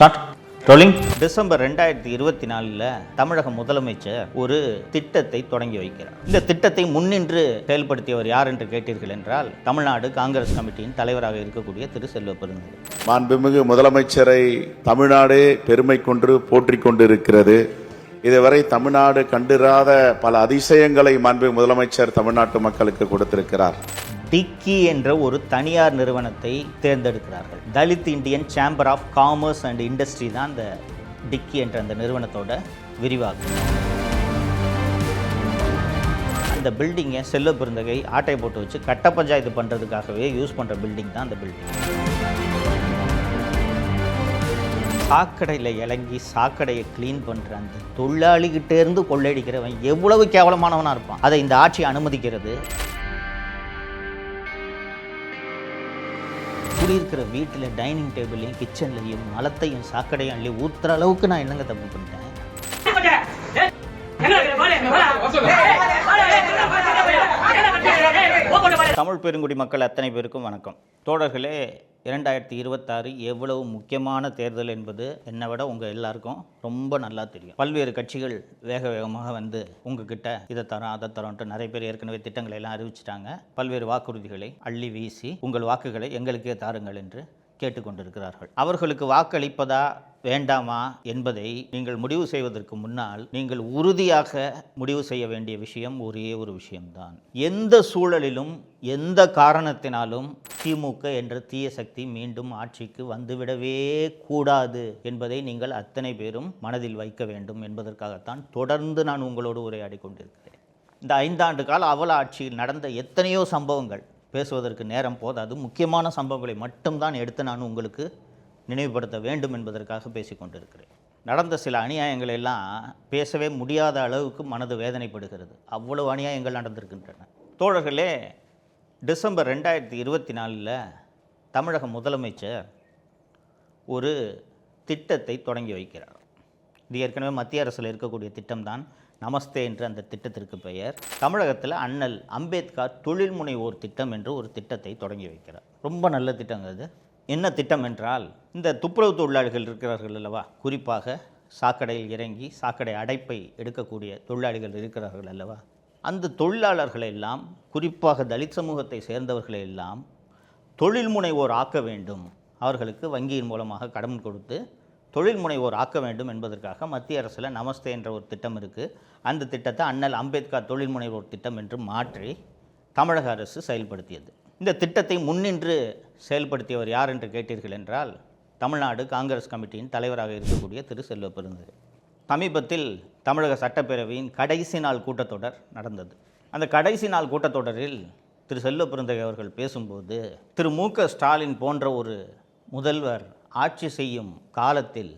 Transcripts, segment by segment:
Start rolling. December 2024 தமிழக முதலமைச்சர் ஒரு திட்டத்தை தொடங்கி வைக்கிறார். இந்த திட்டத்தை முன்னின்று செயல்படுத்தியவர் யார் என்று கேட்டீர்கள் என்றால் தமிழ்நாடு காங்கிரஸ் கமிட்டியின் தலைவராக இருக்கக்கூடிய திரு செல்வ பெருந்தகை. மாண்புமிகு முதலமைச்சரை தமிழ்நாடே பெருமை கொண்டு போற்றிக் கொண்டிருக்கிறது. இதுவரை தமிழ்நாடு கண்டிராத பல அதிசயங்களை மாண்புமிகு முதலமைச்சர் தமிழ்நாட்டு மக்களுக்கு கொடுத்திருக்கிறார். டிக்கி என்ற ஒரு தனியார் நிறுவனத்தை தேர்ந்தெடுக்கிறார்கள். Dalit Indian chamber of commerce and industry தான் அந்த டிக்கி என்ற அந்த நிறுவனத்தோட விரிவாக்கம். அந்த பில்டிங்கை செல்வ பெருந்தகை ஆட்டை போட்டு வச்சு கட்ட பஞ்சாயத்து பண்ணுறதுக்காகவே யூஸ் பண்ணுற பில்டிங் தான் அந்த பில்டிங். சாக்கடையில் இறங்கி சாக்கடையை க்ளீன் பண்ணுற அந்த தொழிலாளிகிட்டேருந்து கொள்ளையடிக்கிறவன் எவ்வளவு கேவலமானவனாக இருப்பான். அதை இந்த ஆட்சி அனுமதிக்கிறது. குடியிருக்கிற வீட்டில் டைனிங் டேபிளையும் கிச்சன்லையும் மலத்தையும் சாக்கடையும் அள்ளி ஊற்றுற அளவுக்கு நான் என்னங்க தப்பு பண்ணிட்டேன்? தமிழ் பெருங்குடி மக்கள் அத்தனை பேருக்கும் வணக்கம். தோழர்களே, 2026 எவ்வளவு முக்கியமான தேர்தல் என்பது என்னை விட உங்கள் எல்லாருக்கும் ரொம்ப நல்லா தெரியும். பல்வேறு கட்சிகள் வேகமாக வந்து உங்ககிட்ட இதை தரோம் அதை தரோன்ட்டு நிறைய பேர் ஏற்கனவே திட்டங்களை எல்லாம் அறிவிச்சிட்டாங்க. பல்வேறு வாக்குறுதிகளை அள்ளி வீசி உங்கள் வாக்குகளை எங்களுக்கே தாருங்கள் என்று கேட்டுக்கொண்டிருக்கிறார்கள். அவர்களுக்கு வாக்களிப்பதா வேண்டாமா என்பதை நீங்கள் முடிவு செய்வதற்கு முன்னால் நீங்கள் உறுதியாக முடிவு செய்ய வேண்டிய விஷயம் ஒரே ஒரு விஷயம்தான். எந்த சூழலிலும் எந்த காரணத்தினாலும் திமுக என்ற தீய சக்தி மீண்டும் ஆட்சிக்கு வந்துவிடவே கூடாது என்பதை நீங்கள் அத்தனை பேரும் மனதில் வைக்க வேண்டும் என்பதற்காகத்தான் தொடர்ந்து நான் உங்களோடு உரையாடி கொண்டிருக்கிறேன். இந்த 5 ஆண்டு கால அவல ஆட்சியில் நடந்த எத்தனையோ சம்பவங்கள் பேசுவதற்கு நேரம் போதாது. முக்கியமான சம்பவங்களை மட்டும்தான் எடுத்து நான் உங்களுக்கு நினைவுபடுத்த வேண்டும் என்பதற்காக பேசிக்கொண்டிருக்கிறேன். நடந்த சில அநியாயங்கள் எல்லாம் பேசவே முடியாத அளவுக்கு மனது வேதனைப்படுகிறது. அவ்வளவு அநியாயங்கள் நடந்திருக்கின்றன. தோழர்களே, டிசம்பர் 2024 தமிழக முதலமைச்சர் ஒரு திட்டத்தை தொடங்கி வைக்கிறார். இது ஏற்கனவே மத்திய அரசில் இருக்கக்கூடிய திட்டம்தான். நமஸ்தே என்ற அந்த திட்டத்திற்கு பெயர். தமிழகத்தில் அண்ணல் அம்பேத்கர் தொழில் முனைவோர் திட்டம் என்று ஒரு திட்டத்தை தொடங்கி வைக்கிறார். ரொம்ப நல்ல திட்டங்க அது. என்ன திட்டம் என்றால், இந்த துப்புரவு தொழிலாளிகள் இருக்கிறார்கள் அல்லவா, குறிப்பாக சாக்கடையில் இறங்கி சாக்கடை அடைப்பை எடுக்கக்கூடிய தொழிலாளிகள் இருக்கிறார்கள் அல்லவா, அந்த தொழிலாளர்களை எல்லாம், குறிப்பாக தலித் சமூகத்தை சேர்ந்தவர்களை எல்லாம் தொழில் முனைவோர் ஆக்க வேண்டும். அவர்களுக்கு வங்கியின் மூலமாக கடன் கொடுத்து தொழில் முனைவோர் ஆக்க வேண்டும் என்பதற்காக மத்திய அரசில் நமஸ்தே என்ற ஒரு திட்டம் இருக்குது. அந்த திட்டத்தை அண்ணல் அம்பேத்கர் தொழில் முனைவோர் திட்டம் என்று மாற்றி தமிழக அரசு செயல்படுத்தியது. இந்த திட்டத்தை முன்னின்று செயல்படுத்தியவர் யார் என்று கேட்டீர்கள் என்றால் தமிழ்நாடு காங்கிரஸ் கமிட்டியின் தலைவராக இருக்கக்கூடிய திரு செல்வ பெருந்தகை. சமீபத்தில் தமிழக சட்டப்பேரவையின் கடைசி நாள் கூட்டத்தொடர் நடந்தது. அந்த கடைசி நாள் கூட்டத்தொடரில் திரு செல்வ பெருந்தகை அவர்கள் பேசும்போது, திரு மு.க. ஸ்டாலின் போன்ற ஒரு முதல்வர் ஆட்சி செய்யும் காலத்தில்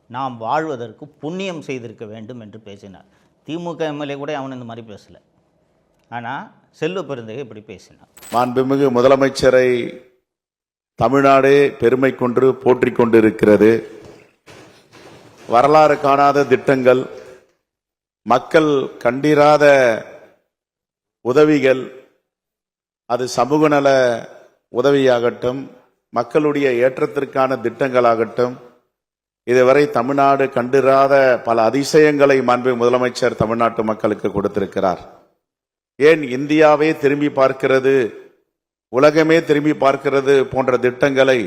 நாம் வாழ்வதற்கு புண்ணியம் செய்திருக்க வேண்டும் என்று பேசினார். திமுக எம்எல்ஏ கூட அவன் இந்த மாதிரி பேசலை. ஆனால் செல்வ பெருந்தகை இப்படி பேசினார். மாண்புமிகு முதலமைச்சரை தமிழ்நாடே பெருமை கொண்டு போற்றிக் கொண்டிருக்கிறது. வரலாறு காணாத திட்டங்கள், மக்கள் கண்டிராத உதவிகள், அது சமூக நல உதவியாகட்டும், மக்களுடைய ஏற்றத்திற்கான திட்டங்களாகட்டும், இதுவரை தமிழ்நாடு கண்டிராத பல அதிசயங்களை மாண்புமிகு முதலமைச்சர் தமிழ்நாட்டு மக்களுக்கு கொடுத்திருக்கிறார். ஏன் இந்தியாவே திரும்பி பார்க்கிறது, உலகமே திரும்பி பார்க்கிறது போன்ற திட்டங்களை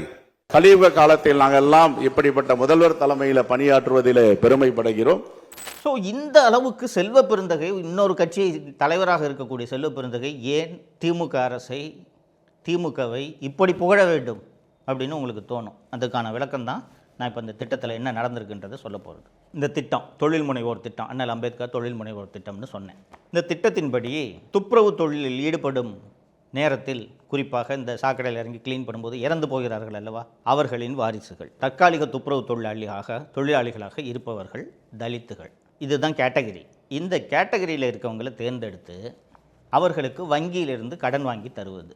கலியுக காலத்தில் நாங்கள் எல்லாம் இப்படிப்பட்ட முதல்வர் தலைமையில் பணியாற்றுவதில் பெருமைப்படுகிறோம். ஸோ இந்த அளவுக்கு செல்வ பெருந்தகை, இன்னொரு கட்சி தலைவராக இருக்கக்கூடிய செல்வ பெருந்தகை ஏன் திமுக அரசை, திமுகவை இப்படி புகழ வேண்டும் அப்படின்னு உங்களுக்கு தோணும். அதுக்கான விளக்கம் தான் நான் இப்போ இந்த திட்டத்தில் என்ன நடந்திருக்குன்றதை சொல்ல போகிறது. இந்த திட்டம் தொழில் முனைவோர் திட்டம், அண்ணல் அம்பேத்கர் தொழில் முனைவோர் திட்டம்னு சொன்னேன். இந்த திட்டத்தின்படி துப்புரவு தொழிலில் ஈடுபடும் நேரத்தில், குறிப்பாக இந்த சாக்கடையில் இறங்கி க்ளீன் பண்ணும்போது இறந்து போகிறார்கள் அல்லவா, அவர்களின் வாரிசுகள், தற்காலிக துப்புரவு தொழிலாளிகளாக இருப்பவர்கள் தலித்துகள். இதுதான் கேட்டகரி. இந்த கேட்டகரியில் இருக்கவங்களை தேர்ந்தெடுத்து அவர்களுக்கு வங்கியிலிருந்து கடன் வாங்கி தருவது.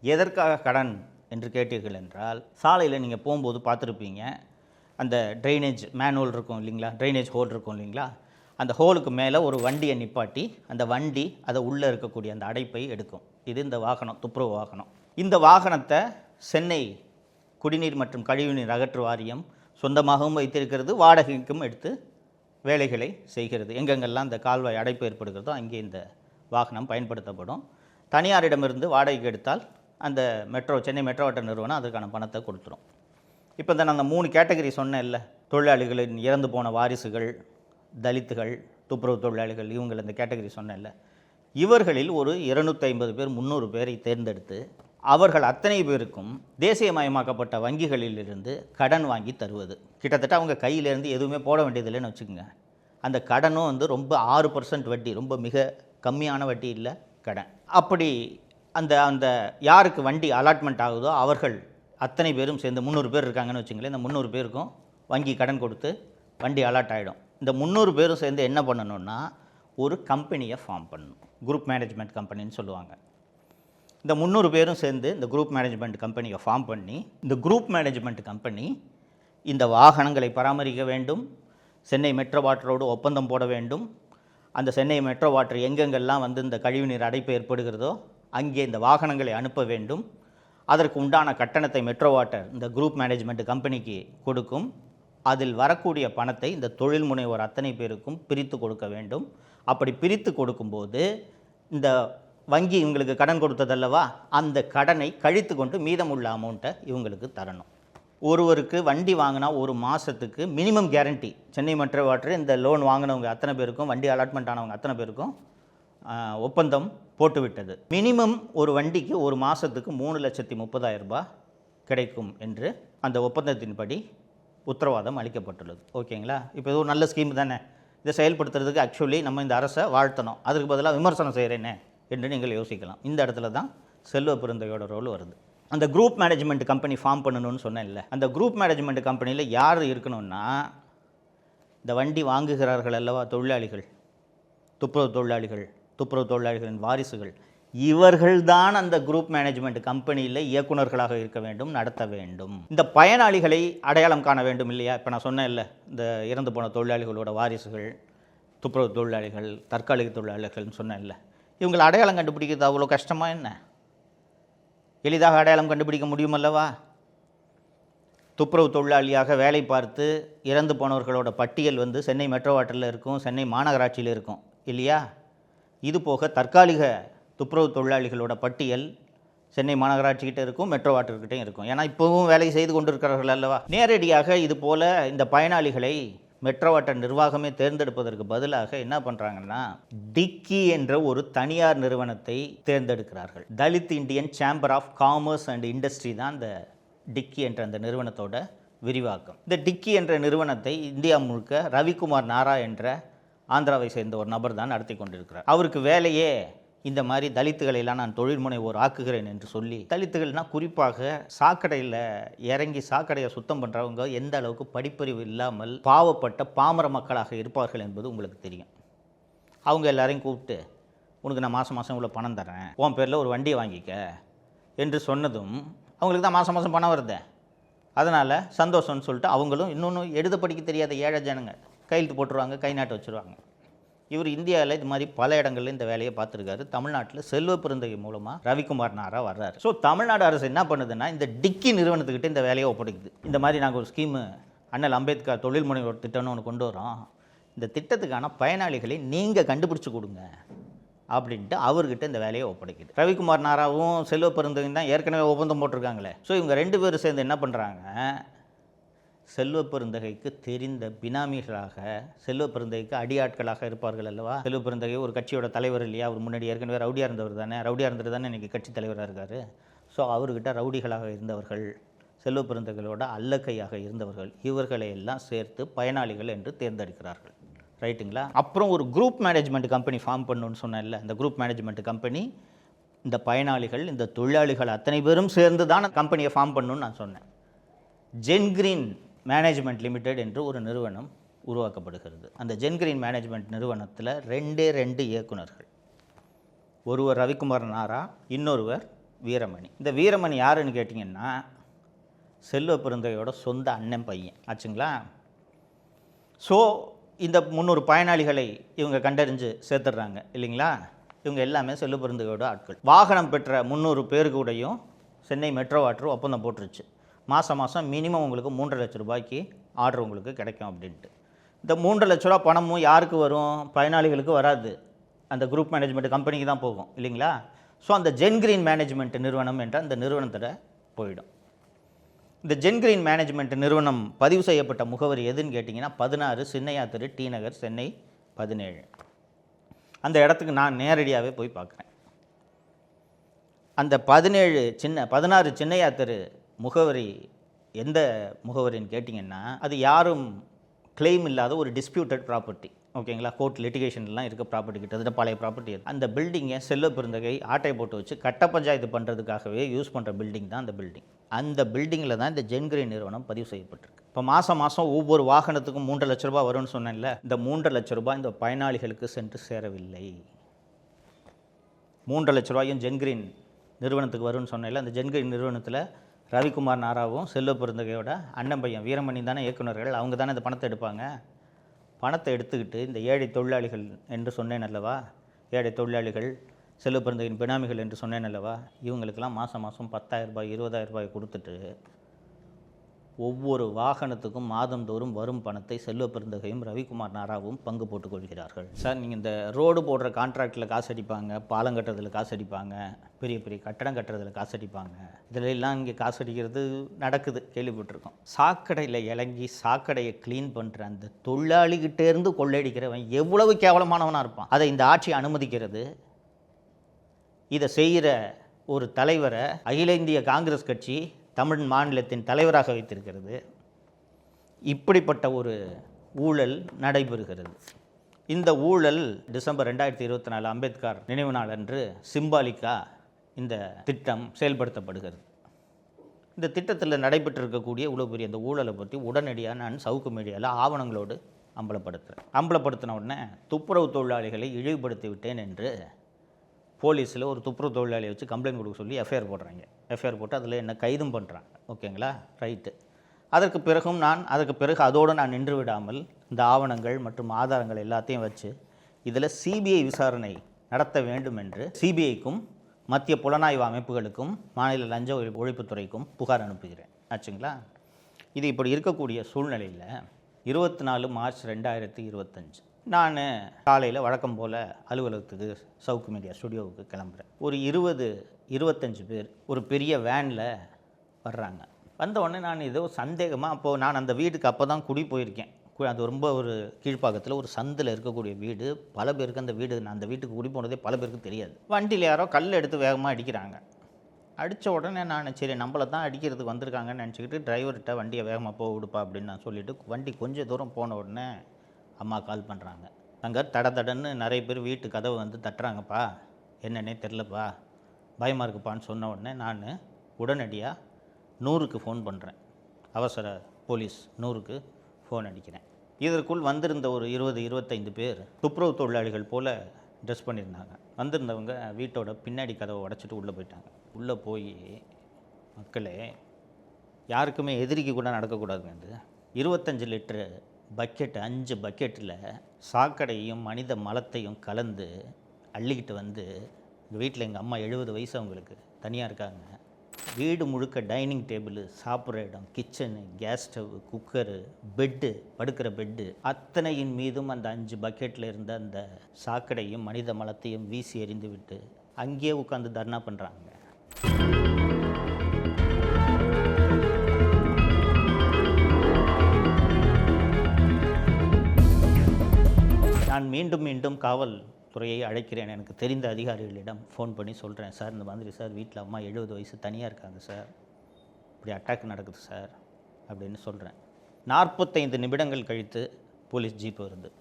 எதற்காக கடன் என்று கேட்டீர்கள் என்றால், சாலையில் நீங்கள் போகும்போது பார்த்துருப்பீங்க, அந்த ட்ரைனேஜ் மேனுவல் இருக்கும் இல்லைங்களா, ட்ரைனேஜ் ஹோல் இருக்கும் இல்லைங்களா, அந்த ஹோலுக்கு மேலே ஒரு வண்டியை நிப்பாட்டி அந்த வண்டி அதை உள்ளே இருக்கக்கூடிய அந்த அடைப்பை எடுக்கும். இது இந்த வாகனம், துப்புரவு வாகனம். இந்த வாகனத்தை சென்னை குடிநீர் மற்றும் கழிவுநீர் அகற்று வாரியம் சொந்தமாகவும் வைத்திருக்கிறது, வாடகைக்கும் எடுத்து வேலைகளை செய்கிறது. எங்கெங்கெல்லாம் இந்த கால்வாய் அடைப்பு ஏற்படுகிறதோ அங்கே இந்த வாகனம் பயன்படுத்தப்படும். தனியாரிடமிருந்து வாடகைக்கு எடுத்தால் அந்த சென்னை மெட்ரோ வாட்டர் நிறுவனம் அதற்கான பணத்தை கொடுத்துரும். இப்போ இந்த நான் அந்த 3 கேட்டகரி சொன்னேன்ல, தொழிலாளிகளின் இறந்து போன வாரிசுகள், தலித்துகள், துப்புரவு தொழிலாளிகள், இவங்களை இந்த கேட்டகரி சொன்னேன்ல, இவர்களில் ஒரு 250 பேர் 300 பேரை தேர்ந்தெடுத்து அவர்கள் அத்தனை பேருக்கும் தேசியமயமாக்கப்பட்ட வங்கிகளிலிருந்து கடன் வாங்கி தருவது. கிட்டத்தட்ட அவங்க கையிலேருந்து எதுவுமே போட வேண்டியதில்லைன்னு வச்சுக்கோங்க. அந்த கடனும் வந்து ரொம்ப 6% வட்டி, ரொம்ப மிக கம்மியான வட்டி இல்லை கடன். அப்படி அந்த அந்த யாருக்கு வண்டி அலாட்மெண்ட் ஆகுதோ அவர்கள் அத்தனை பேரும் சேர்ந்து 300 பேர் இருக்காங்கன்னு வச்சுங்களேன். இந்த 300 பேருக்கும் வங்கி கடன் கொடுத்து வண்டி அலாட் ஆகிடும். இந்த 300 பேரும் சேர்ந்து என்ன பண்ணணும்னா ஒரு கம்பெனியை ஃபார்ம் பண்ணணும். குரூப் மேனேஜ்மெண்ட் கம்பெனின்னு சொல்லுவாங்க. இந்த 300 பேரும் சேர்ந்து இந்த குரூப் மேனேஜ்மெண்ட் கம்பெனியை ஃபார்ம் பண்ணி, இந்த குரூப் மேனேஜ்மெண்ட் கம்பெனி இந்த வாகனங்களை பராமரிக்க வேண்டும், சென்னை மெட்ரோ வாட்டரோடு ஒப்பந்தம் போட வேண்டும், அந்த சென்னை மெட்ரோ வாட்டர் எங்கெங்கெல்லாம் வந்து இந்த கழிவுநீர் அடைப்பு ஏற்படுகிறதோ அங்கே இந்த வாகனங்களை அனுப்ப வேண்டும். அதற்கு உண்டான கட்டணத்தை மெட்ரோ வாட்டர் இந்த குரூப் மேனேஜ்மெண்ட் கம்பெனிக்கு கொடுக்கும். அதில் வரக்கூடிய பணத்தை இந்த தொழில் முனைவோர் அத்தனை பேருக்கும் பிரித்து கொடுக்க வேண்டும். அப்படி பிரித்து கொடுக்கும்போது இந்த வங்கி இவங்களுக்கு கடன் கொடுத்ததல்லவா, அந்த கடனை கழித்து கொண்டு மீதமுள்ள அமௌண்ட்டை இவங்களுக்கு தரணும். ஒருவருக்கு வண்டி வாங்கினா ஒரு மாதத்துக்கு minimum guarantee Chennai metro water இந்த லோன் வாங்கினவங்க அத்தனை பேருக்கும், வண்டி அலாட்மெண்ட் ஆனவங்க அத்தனை பேருக்கும் ஒப்பந்தம் போட்டுவிட்டது. மினிமம் ஒரு வண்டிக்கு ஒரு மாதத்துக்கு 3,30,000 ரூபாய் கிடைக்கும் என்று அந்த ஒப்பந்தத்தின்படி உத்தரவாதம் அளிக்கப்பட்டுள்ளது. ஓகேங்களா? இப்போ இது ஒரு நல்ல ஸ்கீம் தானே. இதை செயல்படுத்துறதுக்கு ஆக்சுவலி நம்ம இந்த அரசை வாழ்த்தணும். அதுக்கு பதிலாக விமர்சனம் செய்கிறேனே என்று நீங்கள் யோசிக்கலாம். இந்த இடத்துல தான் செல்வ பெருந்தகையோட ரோல் வருது. அந்த குரூப் மேனேஜ்மெண்ட் கம்பெனி ஃபார்ம் பண்ணணும்னு சொன்னேன்ல, அந்த குரூப் மேனேஜ்மெண்ட் கம்பெனியில் யார் இருக்கணும்னா இந்த வண்டி வாங்குகிறார்கள் அல்லவா தொழிலாளிகள், துப்புரவு தொழிலாளிகளின் வாரிசுகள், இவர்கள்தான் அந்த குரூப் மேனேஜ்மெண்ட் கம்பெனியில் இயக்குநர்களாக இருக்க வேண்டும், நடத்த வேண்டும். இந்த பயனாளிகளை அடையாளம் காண வேண்டும் இல்லையா? இப்போ நான் சொன்னேன்ல, இந்த இறந்து போன தொழிலாளிகளோட வாரிசுகள், துப்புரவு தொழிலாளிகள், தற்காலிக தொழிலாளிகள்னு சொன்னேன்ல, இவங்களை அடையாளம் கண்டுபிடிக்கிறது அவ்வளோ கஷ்டமாக என்ன? எளிதாக அடையாளம் கண்டுபிடிக்க முடியுமல்லவா? துப்புரவு தொழிலாளியாக வேலை பார்த்து இறந்து போனவர்களோட பட்டியல் வந்து சென்னை மெட்ரோ வாட்டரில் இருக்கும், சென்னை மாநகராட்சியில் இருக்கும் இல்லையா? இது போக தற்காலிக துப்புரவு தொழிலாளிகளோட பட்டியல் சென்னை மாநகராட்சிக்கிட்ட இருக்கும், மெட்ரோ வாட்டர்கிட்டையும் இருக்கும். ஏன்னா இப்போவும் வேலை செய்து கொண்டு இருக்கிறார்கள் அல்லவா? நேரடியாக இது போல் இந்த பயனாளிகளை மெட்ரோ வாட்டர் நிர்வாகமே தேர்ந்தெடுப்பதற்கு பதிலாக என்ன பண்ணுறாங்கன்னா டிக்கி என்ற ஒரு தனியார் நிறுவனத்தை தேர்ந்தெடுக்கிறார்கள். Dalit Indian chamber of commerce and industry தான் இந்த டிக்கி என்ற அந்த நிறுவனத்தோட விரிவாக்கம். இந்த டிக்கி என்ற நிறுவனத்தை இந்தியா முழுக்க ரவிக்குமார் நாரா என்ற ஆந்திராவை சேர்ந்த ஒரு நபர் தான் நடத்தி கொண்டிருக்கிறார். அவருக்கு வேலையே இந்த மாதிரி தலித்துகளெல்லாம் நான் தொழில் முனைவோர் ஆக்குகிறேன் என்று சொல்லி, தலித்துகள்னால் குறிப்பாக சாக்கடையில் இறங்கி சாக்கடையை சுத்தம் பண்ணுறவங்க எந்த அளவுக்கு படிப்பறிவு இல்லாமல் பாவப்பட்ட பாமர மக்களாக இருப்பார்கள் என்பது உங்களுக்கு தெரியும். அவங்க எல்லாரையும் கூப்பிட்டு உனக்கு நான் மாதம் மாதம் இவ்வளோ பணம் தரேன், உன் பேரில் ஒரு வண்டியை வாங்கிக்க என்று சொன்னதும் அவங்களுக்கு தான் மாதம் மாதம் பணம் வருது. அதனால் சந்தோஷம்னு சொல்லிட்டு அவங்களும் இன்னொன்று எழுத படிக்க தெரியாத ஏழை ஜனங்க கையெழுத்து போட்டுருவாங்க, கை நாட்டு வச்சுருவாங்க. இவர் இந்தியாவில் இது மாதிரி பல இடங்களில் இந்த வேலையை பார்த்துருக்காரு. தமிழ்நாட்டில் செல்வ பெருந்தகை மூலமாக ரவிக்குமார் நாரா வர்றாரு. ஸோ தமிழ்நாடு அரசு என்ன பண்ணுதுன்னா இந்த டிக்கி நிறுவனத்துக்கிட்ட இந்த வேலையை ஒப்படைக்குது. இந்த மாதிரி நாங்கள் ஒரு ஸ்கீமு அண்ணல் அம்பேத்கர் தொழில் முனைவோர் திட்டம்னு ஒன்று கொண்டு வரோம், இந்த திட்டத்துக்கான பயனாளிகளை நீங்கள் கண்டுபிடிச்சி கொடுங்க அப்படின்ட்டு அவர்கிட்ட இந்த வேலையை ஒப்படைக்குது. ரவிக்குமார் நாராவும் செல்வ பெருந்தகையும் தான் ஏற்கனவே ஒப்பந்தம் போட்டிருக்காங்களே. ஸோ இவங்க 2 பேரும் சேர்ந்து என்ன பண்ணுறாங்க, செல்வ பெருந்தகைக்கு தெரிந்த பினாமிகளாக, செல்வ பெருந்தகைக்கு அடியாட்களாக இருப்பார்கள் அல்லவா. செல்வ பெருந்தகை ஒரு கட்சியோட தலைவர் இல்லையா, அவர் முன்னாடி ஏற்கனவே ரவுடியாக இருந்தவர் தானே, ரவுடியாக இருந்தவர் தானே இன்றைக்கி கட்சி தலைவராக இருக்கார். ஸோ அவர்கிட்ட ரவுடிகளாக இருந்தவர்கள், செல்வ பெருந்தகையோட அல்லக்கையாக இருந்தவர்கள், இவர்களை எல்லாம் சேர்த்து பயனாளிகள் என்று தேர்ந்தெடுக்கிறார்கள். ரைட்டுங்களா? அப்புறம் ஒரு குரூப் மேனேஜ்மெண்ட் கம்பெனி ஃபார்ம் பண்ணணும்னு சொன்னேன்ல, இந்த குரூப் மேனேஜ்மெண்ட் கம்பெனி இந்த பயனாளிகள், இந்த தொழிலாளிகள் அத்தனை பேரும் சேர்ந்து தான் கம்பெனியை ஃபார்ம் பண்ணணும்னு நான் சொன்னேன். ஜென்கிரீன் மேனேஜ்மெண்ட் லிமிடெட் என்று ஒரு நிறுவனம் உருவாக்கப்படுகிறது. அந்த ஜென்கிரீன் மேனேஜ்மெண்ட் நிறுவனத்தில் 2 இயக்குநர்கள், ஒருவர் ரவிக்குமார் நாரா, இன்னொருவர் வீரமணி. இந்த வீரமணி யாருன்னு கேட்டிங்கன்னா செல்வ பெருந்தகையோட சொந்த அண்ணன் பையன் ஆச்சுங்களா. ஸோ இந்த 300 பயனாளிகளை இவங்க கண்டறிஞ்சு சேர்த்துடுறாங்க இல்லைங்களா. இவங்க எல்லாமே செல்வ பெருந்தகையோட ஆட்கள். வாகனம் பெற்ற 300 பேருக்கு கூடயும் சென்னை மெட்ரோ வாட்டர் ஒப்பந்தம் போட்டுருச்சு. மாதம் மாதம் மினிமம் உங்களுக்கு 3,00,000 ரூபாய்க்கு ஆர்டர் உங்களுக்கு கிடைக்கும் அப்படின்ட்டு. இந்த 3 லட்ச ரூபா பணமும் யாருக்கு வரும்? பயனாளிகளுக்கு வராது, அந்த குரூப் மேனேஜ்மெண்ட் கம்பெனிக்கு தான் போகும் இல்லைங்களா? ஸோ அந்த ஜென்கிரீன் மேனேஜ்மெண்ட் நிறுவனம் என்ற அந்த நிறுவனத்தில் போயிடும். இந்த ஜென்கிரீன் மேனேஜ்மெண்ட் நிறுவனம் பதிவு செய்யப்பட்ட முகவரி எதுன்னு கேட்டிங்கன்னா 16 சின்னையா தெரு, டி நகர், சென்னை 17. அந்த இடத்துக்கு நான் நேரடியாகவே போய் பார்க்குறேன். அந்த 16 சின்னையா தெரு முகவரி எந்த முகவரின்னு கேட்டிங்கன்னா, அது யாரும் கிளைம் இல்லாத ஒரு டிஸ்பியூட்டட் ப்ராப்பர்ட்டி. ஓகேங்களா? கோர்ட் லிட்டிகேஷன்லாம் இருக்க ப்ராப்பர்ட்டி, கிட்டத்தட்ட பழைய ப்ராப்பர்ட்டி அது. அந்த பில்டிங்கை செல்வ பெருந்தகை ஆட்டை போட்டு வச்சு கட்ட பஞ்சாயத்து பண்ணுறதுக்காகவே யூஸ் பண்ணுற பில்டிங் தான் அந்த பில்டிங். அந்த பில்டிங்கில் தான் இந்த ஜென்கிரீன் நிறுவனம் பதிவு செய்யப்பட்டிருக்கு. இப்போ மாதம் ஒவ்வொரு வாகனத்துக்கும் 3 லட்ச ரூபாய் வரும்னு சொன்னேன்ல, இந்த 3 லட்ச ரூபாய் இந்த பயனாளிகளுக்கு சென்று சேரவில்லை. 3 லட்ச ரூபாயும் ஜென்கிரீன் நிறுவனத்துக்கு வரும்னு சொன்னேன்ல, அந்த ஜென்கிரீன் நிறுவனத்தில் ரவிக்குமார் நாராவும் செல்வ பெருந்தகையோட அண்ணன் பையன் வீரமணி தானே இயக்குநர்கள். அவங்க தானே இந்த பணத்தை எடுப்பாங்க. பணத்தை எடுத்துக்கிட்டு இந்த ஏழை தொழிலாளிகள் என்று சொன்னேன் அல்லவா, ஏழை தொழிலாளிகள் செல்வ பெருந்தகையின் பினாமிகள் என்று சொன்னேன் அல்லவா, இவங்களுக்கெல்லாம் மாதம் 10,000 ரூபாய் 20,000 ரூபாய் கொடுத்துட்டு ஒவ்வொரு வாகனத்துக்கும் மாதந்தோறும் வரும் பணத்தை செல்வ பெருந்தகையும் ரவிக்குமார் நாராவும் பங்கு போட்டுக் கொள்கிறார்கள். சார், நீங்கள் இந்த ரோடு போடுற கான்ட்ராக்டில் காசு அடிப்பாங்க, பாலம் கட்டுறதுல காசு அடிப்பாங்க, பெரிய பெரிய கட்டடம் கட்டுறதுல காசு அடிப்பாங்க, இதில் எல்லாம் இங்கே காசு அடிக்கிறது நடக்குது, கேள்விப்பட்டிருக்கோம். சாக்கடையில் இறங்கி சாக்கடையை க்ளீன் பண்ணுற அந்த தொழிலாளிகிட்டேருந்து கொள்ளையடிக்கிறவன் எவ்வளவு கேவலமானவனாக இருப்பான். அதை இந்த ஆட்சி அனுமதிக்கிறது. இதை செய்கிற ஒரு தலைவரை அகில இந்திய காங்கிரஸ் கட்சி தமிழ் மாநிலத்தின் தலைவராக வைத்திருக்கிறது. இப்படிப்பட்ட ஒரு ஊழல் நடைபெறுகிறது. இந்த ஊழல் டிசம்பர் 2024 அம்பேத்கர் நினைவு நாள் அன்று சிம்பாலிக்கா இந்த திட்டம் செயல்படுத்தப்படுகிறது. இந்த திட்டத்தில் நடைபெற்றிருக்கக்கூடிய இவ்வளோ பெரிய இந்த ஊழலை பற்றி உடனடியாக நான் சவுக்கு மீடியாவில் ஆவணங்களோடு அம்பலப்படுத்தின உடனே துப்புரவு தொழிலாளிகளை இழிவுபடுத்தி விட்டேன் என்று போலீஸில் ஒரு துப்புரவு தொழிலாளியை வச்சு கம்ப்ளைண்ட் கொடுக்க சொல்லி எஃப்ஐஆர் போடுறாங்க. எஃப்ஐஆர் போட்டு அதில் என்ன கைதும் பண்ணுறாங்க. ஓகேங்களா? ரைட்டு. அதற்கு பிறகு அதோடு நான் நின்று விடாமல் இந்த ஆவணங்கள் மற்றும் ஆதாரங்கள் எல்லாத்தையும் வச்சு இதில் சிபிஐ விசாரணை நடத்த வேண்டும் என்று சிபிஐக்கும் மத்திய புலனாய்வு அமைப்புகளுக்கும் மாநில லஞ்ச ஒழிப்புத்துறைக்கும் புகார் அனுப்புகிறேன். ஆச்சுங்களா? இது இப்படி இருக்கக்கூடிய சூழ்நிலையில் 24 மார்ச் 2025 நான் காலையில் வழக்கம் போல் அலுவலகத்துக்கு சவுக்கு மீடியா ஸ்டுடியோவுக்கு கிளம்புறேன். ஒரு 20-25 பேர் ஒரு பெரிய வேனில் வர்றாங்க. வந்த உடனே நான் ஏதோ சந்தேகமாக, அப்போது நான் அந்த வீட்டுக்கு அப்போ தான் குடி போயிருக்கேன். அது ரொம்ப ஒரு கீழ்ப்பாக்கத்தில் ஒரு சந்தில் இருக்கக்கூடிய வீடு. பல பேருக்கு அந்த வீடு, நான் அந்த வீட்டுக்கு குடி போனதே பல பேருக்கு தெரியாது. வண்டியில் யாரோ கல் எடுத்து வேகமாக அடிக்கிறாங்க. அடித்த உடனே நான் சரி நம்மளை தான் அடிக்கிறதுக்கு வந்திருக்காங்கன்னு நினச்சிக்கிட்டு டிரைவர்கிட்ட வண்டியை வேகமாக போக விடுப்பா அப்படின்னு நான் சொல்லிவிட்டு வண்டி கொஞ்சம் தூரம் போன உடனே அம்மா கால் பண்ணுறாங்க. அங்கே தடன்னு நிறைய பேர் வீட்டு கதவை வந்து தட்டுறாங்கப்பா, என்னன்னே தெரிலப்பா, பயமாக இருக்குப்பான்னு சொன்ன உடனே நான் உடனடியாக 100க்கு ஃபோன் பண்ணுறேன். அவசர போலீஸ் 100க்கு ஃபோன் அடிக்கிறேன். இதற்குள் வந்திருந்த ஒரு 20-25 பேர் துப்புரவு தொழிலாளிகள் போல் ட்ரெஸ் பண்ணியிருந்தாங்க. வந்திருந்தவங்க வீட்டோட பின்னாடி கதவை உடச்சிட்டு உள்ளே போயிட்டாங்க. உள்ளே போய், மக்களே யாருக்குமே எதிரிக்கு கூட நடக்கக்கூடாதுங்க. இது 25 லிட்டரு பக்கெட்டு, 5 பக்கெட்டில் சாக்கடையும் மனித மலத்தையும் கலந்து அள்ளிக்கிட்டு வந்து எங்கள் வீட்டில், எங்கள் அம்மா 70 வயசு அவங்களுக்கு, தனியாக இருக்காங்க. வீடு முழுக்க டைனிங் டேபிள், சாப்பிட்ற இடம், kitchen, gas stove, cooker, bed, படுக்கிற பெட்டு, அத்தனையின் மீதும் அந்த 5 பக்கெட்டில் இருந்த அந்த சாக்கடையும் மனித மலத்தையும் வீசி எறிந்து விட்டு அங்கேயே உட்காந்து தர்ணா பண்ணுறாங்க. நான் மீண்டும் காவல்துறையை அழைக்கிறேன். எனக்கு தெரிந்த அதிகாரிகளிடம் ஃபோன் பண்ணி சொல்கிறேன், சார் இந்த மாதிரி சார் வீட்டில் அம்மா 70 வயசு தனியாக இருக்காங்க சார், இப்படி அட்டாக் நடக்குது சார் அப்படின்னு சொல்கிறேன். 45 நிமிடங்கள் கழித்து போலீஸ் ஜீப் வருது.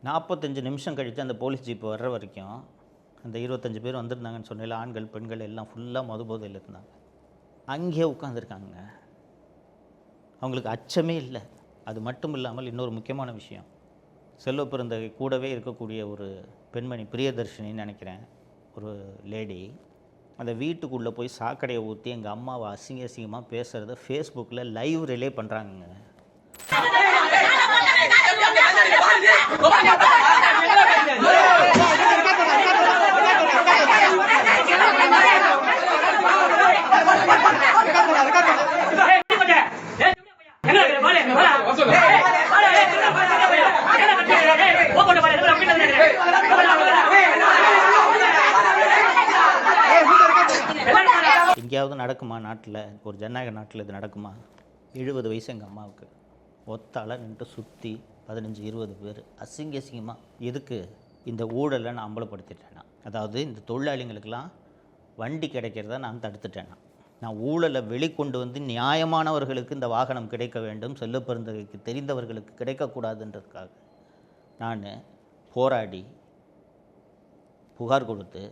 45 நிமிஷம் கழித்து அந்த போலீஸ் ஜீப் வர்ற வரைக்கும் அந்த 25 பேர் வந்திருந்தாங்கன்னு சொன்னால் ஆண்கள் பெண்கள் எல்லாம் ஃபுல்லாக மதுபோதையில் இருந்தாங்க. அங்கேயே உட்காந்துருக்காங்க. அவங்களுக்கு அச்சமே இல்லை. அது மட்டும் இல்லாமல் இன்னொரு முக்கியமான விஷயம், செல்வ பெருந்தகை கூடவே இருக்கக்கூடிய ஒரு பெண்மணி, பிரியதர்ஷினின்னு நினைக்கிறேன், ஒரு லேடி, அந்த வீட்டுக்குள்ளே போய் சாக்கடையை ஊற்றி எங்கள் அம்மாவை அசிங்கமாக பேசுகிறத ஃபேஸ்புக்கில் லைவ் ரிலே பண்ணுறாங்க. எங்கேயாவது நடக்குமா நாட்டில்? ஒரு ஜனநாயக நாட்டில் இது நடக்குமா? 70 வயசு எங்கள் அம்மாவுக்கு ஒத்தால நின்று சுற்றி 15-20 பேர் அசிங்கமாக எதுக்கு இந்த ஊழலை நான் அம்பலப்படுத்திட்டேன்னா, அதாவது இந்த தொழிலாளிகளுக்கெல்லாம் வண்டி கிடைக்கிறத நான் தடுத்துட்டேன்னா, நான் ஊழலை வெளிக்கொண்டு வந்து நியாயமானவர்களுக்கு இந்த வாகனம் கிடைக்க வேண்டும், செல்வப்பெருந்தகைக்கு தெரிந்தவர்களுக்கு கிடைக்கக்கூடாதுன்றதுக்காக நான் போராடி புகார் கொடுத்து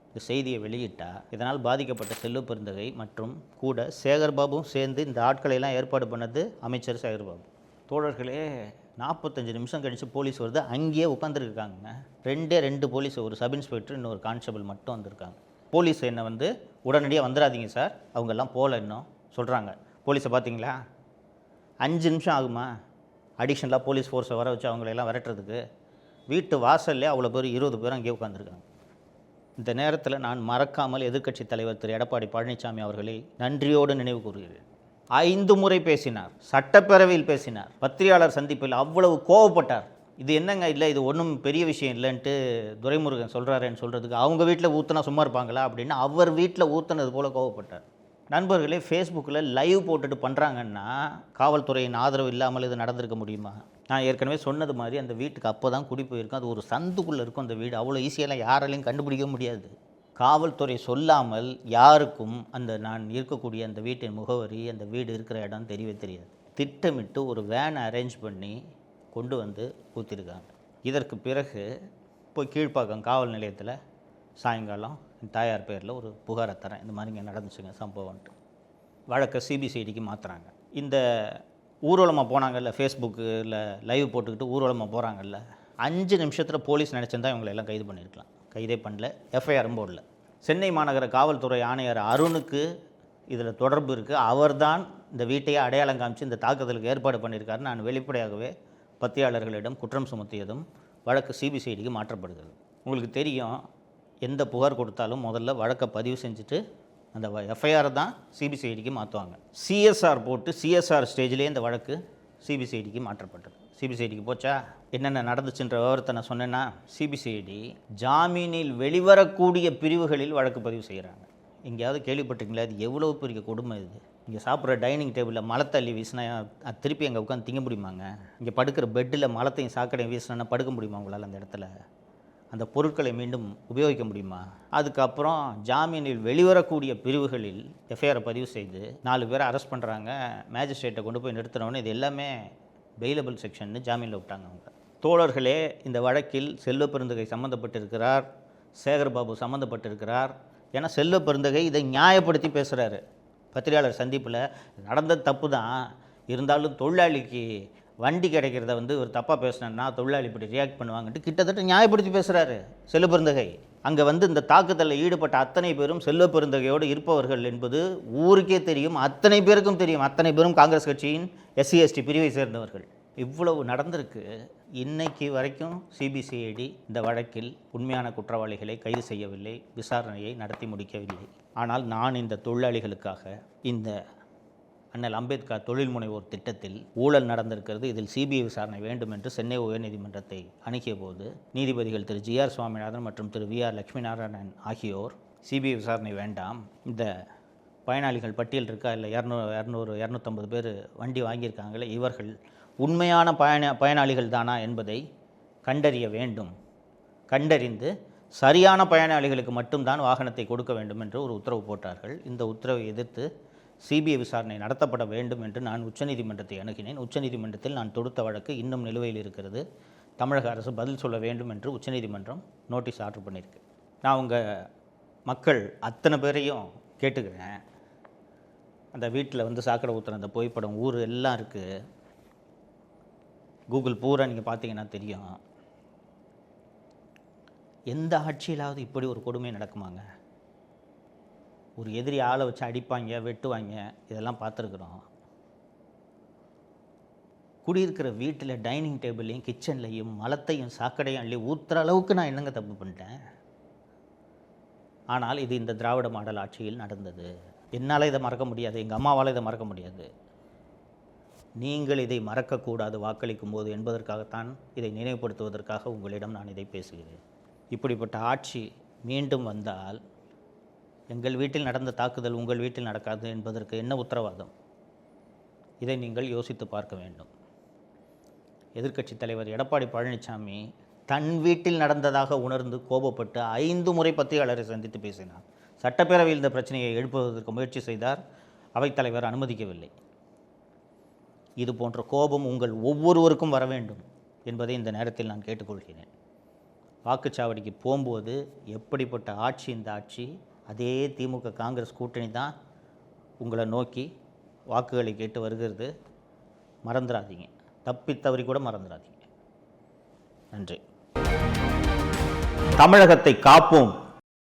இந்த செய்தியை வெளியிட்டால், இதனால் பாதிக்கப்பட்ட செல்வப்பெருந்தகை மற்றும் கூட சேகர்பாபுவும் சேர்ந்து இந்த ஆட்களையெல்லாம் ஏற்பாடு பண்ணது அமைச்சர் சேகர்பாபு. தோழர்களே, 45 நிமிஷம் கழித்து போலீஸ் வருது, அங்கேயே உட்காந்துருக்காங்க. 2 போலீஸ், ஒரு சப் இன்ஸ்பெக்டர் இன்னொரு கான்ஸ்டபிள் மட்டும் வந்திருக்காங்க. போலீஸ் என்னை வந்து உடனடியாக வந்துடாதீங்க சார், அவங்கெல்லாம் போகல இன்னும் சொல்கிறாங்க. போலீஸை பார்த்தீங்களா? 5 நிமிஷம் ஆகுமா அடிஷனலாக போலீஸ் ஃபோர்ஸை வர வச்சு அவங்களெல்லாம் விரட்டுறதுக்கு? வீட்டு வாசல்லே அவ்வளோ பேர் 20 பேர் அங்கேயே உட்காந்துருக்காங்க. இந்த நேரத்தில் நான் மறக்காமல் எதிர்க்கட்சி தலைவர் திரு எடப்பாடி பழனிசாமி அவர்களை நன்றியோடு நினைவு கூறுகிறேன். 5 முறை பேசினார், சட்டப்பேரவையில் பேசினார், பத்திரிகையாளர் சந்திப்பில் அவ்வளவு கோவப்பட்டார். இது என்னங்க, இல்லை இது ஒன்றும் பெரிய விஷயம் இல்லைன்ட்டு துரைமுருகன் சொல்கிறாருன்னு சொல்கிறதுக்கு அவங்க வீட்டில் ஊற்றுனா சும்மா இருப்பாங்களா அப்படின்னு அவர் வீட்டில் ஊற்றுனது போல் கோவப்பட்டார். நண்பர்களே, ஃபேஸ்புக்கில் லைவ் போட்டுட்டு பண்ணுறாங்கன்னா காவல்துறையின் ஆதரவு இல்லாமல் இது நடந்திருக்க முடியுமா? நான் ஏற்கனவே சொன்னது மாதிரி அந்த வீட்டுக்கு அப்போ தான் குடி போயிருக்கும். அது ஒரு சந்துக்குள்ளே இருக்கும் அந்த வீடு. அவ்வளோ ஈஸியெல்லாம் யாராலையும் கண்டுபிடிக்க முடியாது. காவல்துறை சொல்லாமல் யாருக்கும் அந்த நான் இருக்கக்கூடிய அந்த வீட்டின் முகவரி, அந்த வீடு இருக்கிற இடம் தெரியவே தெரியாது. திட்டமிட்டு ஒரு வேனை அரேஞ்ச் பண்ணி கொண்டு வந்து ஊற்றிருக்காங்க. இதற்கு பிறகு போய் கீழ்ப்பாக்கம் காவல் நிலையத்தில் சாயங்காலம் என் தாயார் பேரில் ஒரு புகாரை தரேன், இந்த மாதிரி இங்கே நடந்துச்சுங்க சம்பவம்ன்ட்டு. வழக்கை சிபிசிஐடிக்கு மாற்றுறாங்க. இந்த ஊர்வலமாக போனாங்கல்ல, ஃபேஸ்புக்கில் லைவ் போட்டுக்கிட்டு ஊர்வலமாக போகிறாங்கல்ல, 5 நிமிஷத்தில் போலீஸ் நினச்சிருந்தா இவங்களை எல்லாம் கைது பண்ணியிருக்கலாம். கைதே பண்ணல, எஃப்ஐஆரும் போடல. சென்னை மாநகர காவல்துறை ஆணையர் அருணுக்கு இதில் தொடர்பு இருக்குது. அவர்தான் இந்த வீட்டையே அடையாளம் காமிச்சு இந்த தாக்குதலுக்கு ஏற்பாடு பண்ணியிருக்காரு. நான் வெளிப்படையாகவே பத்திரிகையாளர்களிடம் குற்றம் சுமத்தியதும் வழக்கு சிபிசிஐடிக்கு மாற்றப்படுகிறது. உங்களுக்கு தெரியும், எந்த புகார் கொடுத்தாலும் முதல்ல வழக்கை பதிவு செஞ்சுட்டு அந்த எஃப்ஐஆர் தான் சிபிசிஐடிக்கு மாற்றுவாங்க. சிஎஸ்ஆர் போட்டு சிஎஸ்ஆர் ஸ்டேஜ்லேயே இந்த வழக்கு சிபிசிஐடிக்கு மாற்றப்பட்டது. சிபிசிஐடிக்கு போச்சா? என்னென்ன நடந்துச்சுன்ற விவரத்தை நான் சொன்னேன்னா, சிபிசிஐடி ஜாமீனில் வெளிவரக்கூடிய பிரிவுகளில் வழக்கு பதிவு செய்கிறாங்க. எங்கேயாவது கேள்விப்பட்டிருக்கீங்களா? அது எவ்வளோ பெரிய கொடுமை இது. இங்கே சாப்பிட்ற டைனிங் டேபிளில் மலத்தள்ளி வீசினா அது திருப்பி அங்கே உட்காந்து திங்க முடியுமாங்க? இங்கே படுக்கிற பெட்டில் மலத்தையும் சாக்கடையும் வீசினா படுக்க முடியுமா உங்களால்? அந்த இடத்துல அந்த பொருட்களை மீண்டும் உபயோகிக்க முடியுமா? அதுக்கப்புறம் ஜாமீனில் வெளிவரக்கூடிய பிரிவுகளில் எஃப்ஐஆரை பதிவு செய்து 4 பேரை அரெஸ்ட் பண்ணுறாங்க. மேஜிஸ்ட்ரேட்டை கொண்டு போய் நிறுத்தினோன்னு இது எல்லாமே பெயிலபிள் செக்ஷன்னு ஜாமீனில் விட்டாங்க அவங்க. தோழர்களே, இந்த வழக்கில் செல்வப்பெருந்தகை சம்மந்தப்பட்டிருக்கிறார், சேகர்பாபு சம்மந்தப்பட்டிருக்கிறார். ஏன்னா செல்வப்பெருந்தகை இதை நியாயப்படுத்தி பேசுகிறாரு. பத்திரிகையாளர் சந்திப்பில் நடந்தது தப்பு தான், இருந்தாலும் தொழிலாளிக்கு வண்டி கிடைக்கிறத வந்து ஒரு தப்பாக பேசினேன்னா தொழிலாளி இப்படி ரியாக்ட் பண்ணுவாங்கன்ட்டு கிட்டத்தட்ட நியாயப்படுத்தி பேசுகிறாரு செல்வப்பெருந்தகை. அங்கே வந்து இந்த தாக்குதலில் ஈடுபட்ட அத்தனை பேரும் செல்வப்பெருந்தகையோடு இருப்பவர்கள் என்பது ஊருக்கே தெரியும், அத்தனை பேருக்கும் தெரியும். அத்தனை பேரும் காங்கிரஸ் கட்சியின் SC/ST பிரிவை சேர்ந்தவர்கள். இவ்வளவு நடந்திருக்கு. இன்னைக்கு வரைக்கும் சிபிசிஐடி இந்த வழக்கில் உண்மையான குற்றவாளிகளை கைது செய்யவில்லை, விசாரணையை நடத்தி முடிக்கவில்லை. ஆனால் நான் இந்த தொழிலாளிகளுக்காக இந்த அண்ணல் அம்பேத்கர் தொழில் முனைவோர் திட்டத்தில் ஊழல் நடந்திருக்கிறது, இதில் சிபிஐ விசாரணை வேண்டும் என்று சென்னை உயர்நீதிமன்றத்தை அணுகிய போது நீதிபதிகள் திரு GR சுவாமிநாதன் மற்றும் திரு VR லட்சுமிநாராயணன் ஆகியோர் சிபிஐ விசாரணை வேண்டாம், இந்த பயனாளிகள் பட்டியல் இருக்கா இல்லை 250 பேர் வண்டி வாங்கியிருக்காங்களே, இவர்கள் உண்மையான பயனாளிகள் தானா என்பதை கண்டறிய வேண்டும், கண்டறிந்து சரியான பயனாளிகளுக்கு மட்டும்தான் வாகனத்தை கொடுக்க வேண்டும் என்று ஒரு உத்தரவு போட்டார்கள். இந்த உத்தரவை எதிர்த்து சிபிஐ விசாரணை நடத்தப்பட வேண்டும் என்று நான் உச்சநீதிமன்றத்தை அணுகினேன். உச்சநீதிமன்றத்தில் நான் தொடுத்த வழக்கு இன்னும் நிலுவையில் இருக்கிறது. தமிழக அரசு பதில் சொல்ல வேண்டும் என்று உச்சநீதிமன்றம் நோட்டீஸ் ஆர்டர் பண்ணியிருக்கு. நான் உங்கள் மக்கள் அத்தனை பேரையும் கேட்டுக்கிறேன். அந்த வீட்டில் வந்து சாக்கடை ஊற்றுற அந்த புகைப்படம் ஊர் எல்லாம் இருக்குது, கூகுள் பூரா நீங்கள் பார்த்தீங்கன்னா தெரியும். எந்த ஆட்சியிலாவது இப்படி ஒரு கொடுமை நடக்குமாங்க? ஒரு எதிரி ஆளை வச்சு அடிப்பாங்க, வெட்டுவாங்க, இதெல்லாம் பார்த்துருக்குறோம். குடியிருக்கிற வீட்டில் டைனிங் டேபிளையும் கிச்சன்லையும் மலத்தையும் சாக்கடையும் அள்ளி ஊற்றுற அளவுக்கு நான் என்னங்க தப்பு பண்ணிட்டேன்? ஆனால் இது இந்த திராவிட மாடல் ஆட்சியில் நடந்தது. என்னால் இதை மறக்க முடியாது, எங்கள் அம்மாவால் இதை மறக்க முடியாது. நீங்கள் இதை மறக்கக்கூடாது வாக்களிக்கும் போது என்பதற்காகத்தான் இதை நினைவுபடுத்துவதற்காக உங்களிடம் நான் இதை பேசுகிறேன். இப்படிப்பட்ட ஆட்சி மீண்டும் வந்தால் எங்கள் வீட்டில் நடந்த தாக்குதல் உங்கள் வீட்டில் நடக்காது என்பதற்கு என்ன உத்தரவாதம்? இதை நீங்கள் யோசித்து பார்க்க வேண்டும். எதிர்க்கட்சித் தலைவர் எடப்பாடி பழனிசாமி தன் வீட்டில் நடந்ததாக உணர்ந்து கோபப்பட்டு 5 முறை பத்திரிகையாளரை சந்தித்து பேசினார். சட்டப்பேரவையில் இந்த பிரச்சனையை எழுப்புவதற்கு முயற்சி செய்தார். அவைத்தலைவர் அனுமதிக்கவில்லை. இது போன்ற கோபம் உங்கள் ஒவ்வொருவருக்கும் வர வேண்டும் என்பதை இந்த நேரத்தில் நான் கேட்டுக்கொள்கிறேன். வாக்குச்சாவடிக்கு போகும்போது எப்படிப்பட்ட ஆட்சி இந்த ஆட்சி, அதே திமுக காங்கிரஸ் கூட்டணி தான் உங்களை நோக்கி வாக்குகளை கேட்டு வருகிறது. மறந்துடாதீங்க, தப்பித்தவறி கூட மறந்துடாதீங்க. நன்றி. தமிழகத்தை காப்போம்